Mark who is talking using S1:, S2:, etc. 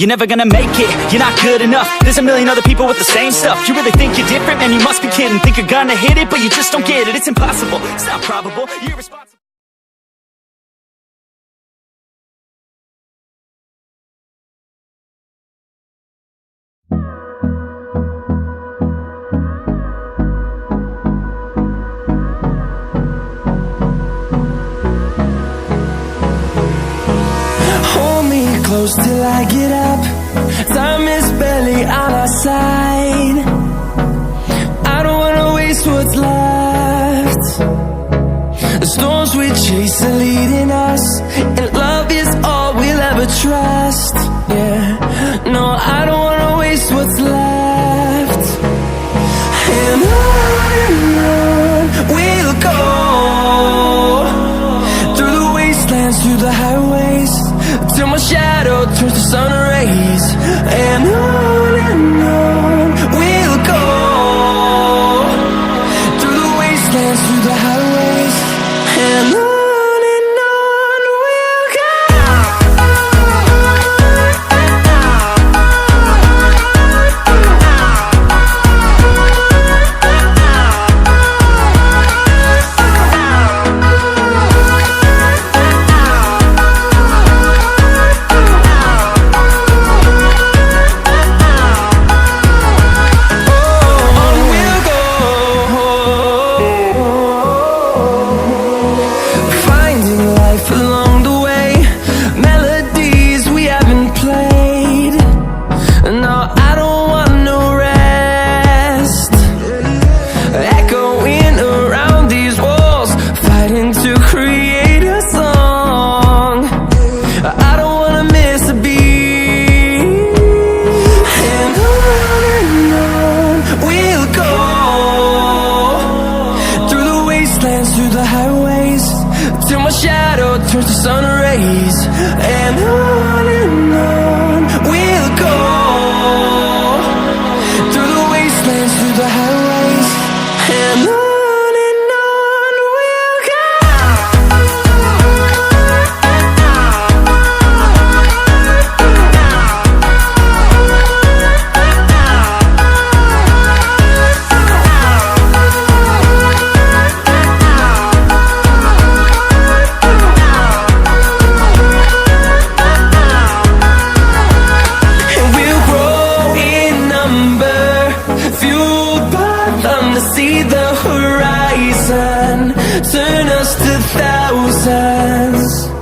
S1: you're never gonna make it. You're not good enough, there's a million other people with the same stuff. You really think you're different? Man, you must be kidding. Think you're gonna hit it, but you just don't get it. It's impossible, it's not probable, you're responsible.
S2: Close till I get up. Time is barely on our side. I don't wanna waste what's left. The storms we chase are leading us, and love is all we'll ever trust. Yeah, no, I don't wanna waste what's left. And on we'll go, through the wastelands, through the highways, till my shadow turns to sun rays. And on we'll go, through the wastelands, through the highways. And on we'll go. To create a song, I don't wanna miss a beat. And on we'll go, through the wastelands, through the highways, till my shadow turns to sun rays. And on we'll go, through the wastelands, through the highways. And on. See the horizon, turn us to thousands.